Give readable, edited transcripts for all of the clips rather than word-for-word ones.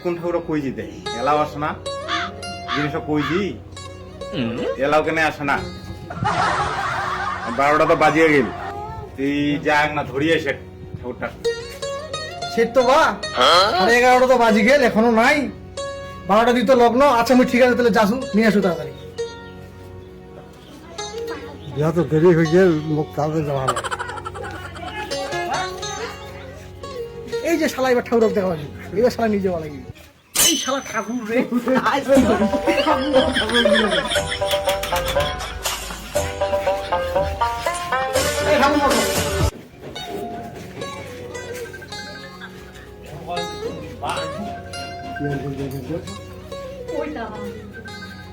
কোন ঠাকুর কই দিতে এলাও আসে না জিনিস কই দি এলাও কেন আসে না 12টা তো বাজিয়ে গেল তুই যাক না ধরিয়ে এসে ঠাকুরটা সে তো বা 11:30 তো বাজি গেল এখনো নাই 12টা দিতে লগ্ন আচ্ছা আমি ঠিক আছে তাহলে যাসু নিয়ে আসু তাড়াতাড়ি ইয়া তো দেরি হয়ে গেল মুখ তাড়াতাড়ি যাওয়া হবে এই যে শালা এবার ঠাকুর দেখা পাচ্ছি এবার শালা নিজে বলা গিয়ে এই শালা ঠাকুর রে আজ কি করি? এই ঠাকুর বসো।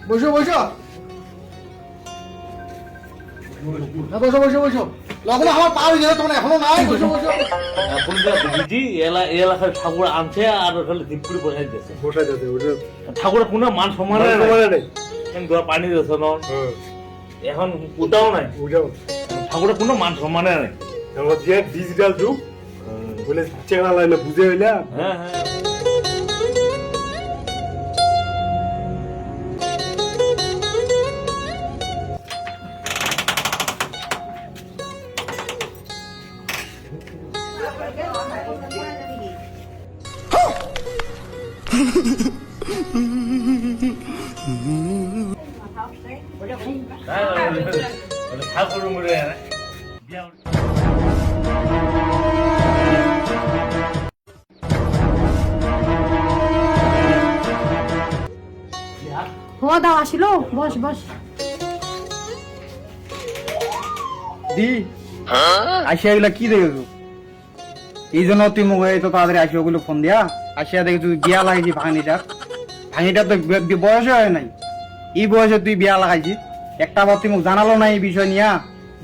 বসো বসো না, বসো বসো বসো লগ্ন আমার পা হয়ে গেলে তোমার এখনো নাই বসো বসো এখন যা বুঝি এই এলাকার ঠাকুর আনছে আর ওখানে দীপপুরি বসাই দিয়েছে বসাই যাবে ওটা ঠাকুরের কোনো মান সম্মান নেই পানি দিয়েছে না এখন ওটাও নাই ওটাও ঠাকুরের কোনো মান সম্মান নেই এখন যে ডিজিটাল যুগ বলে চেনা লাইনে বুঝে হইলে হ্যাঁ হ্যাঁ ঠাকুর মরে হওয়া দাও আসিল বস বস দি আসিয়া এগুলা কি দেখেছো এই জন্য তুই মোবাইল তো তাড়াতাড়ি আসি ওগুলো ফোন দিয়া আসিয়া দেখে তুই বিয়া লাগাইছি ভাঙিটা তো বয়স হয় নাই এই বয়সে তুই বিয়া লাগাইছি একটা বার তুই মোক জানালো না এই বিষয় নিয়া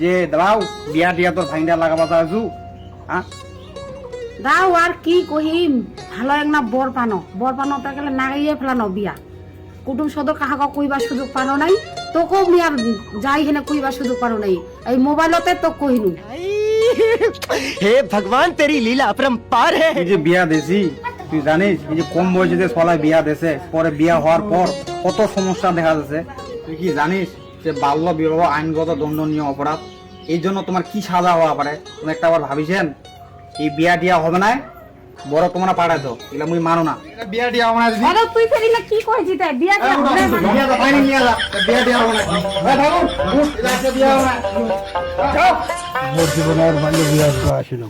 যে দাও বিয়া টিয়া তোর ভাঙিটা লাগাবা আছু হ্যাঁ দাও আর কি কহিম ভালো এক না বর পানো তা গেলে নাগাইয়ে ফেলানো বিয়া কুটুম সদর কাহাকে কইবার সুযোগ পানো নাই তোকেও মিয়ার যাই হেনে কইবার সুযোগ পানো নাই এই মোবাইলতে তো কহিনু हे भगवान तेरी लीला अपरंपार है এই যে বিয়া দেছি তুই জানিস এই যে কম বয়সে যে সলাই বিয়া দেছে পরে বিয়া হওয়ার পর কত সমস্যা দেখা যাচ্ছে তুই কি জানিস যে বাল্য বিবাহ আইনগত দণ্ডনীয় অপরাধ এই জন্য তোমার কি সাজা হওয়া পারে তুমি একটা আবার ভাবিছেন এই বিয়া টিয়া হবে না বড় তোমরা পাঠাই দাও এগুলা মুই মানো না বিয়া টিয়া হবে না যদি আরে তুই ফেরিলে কি কইছি তাই বিয়া কি হবে না বিয়া তো ফাইনাল নিয়ে যা বিয়া টিয়া হবে না ঠাকুর বিয়া হবে না মোর জীবনে আর বাল্য বিবাহ আসিল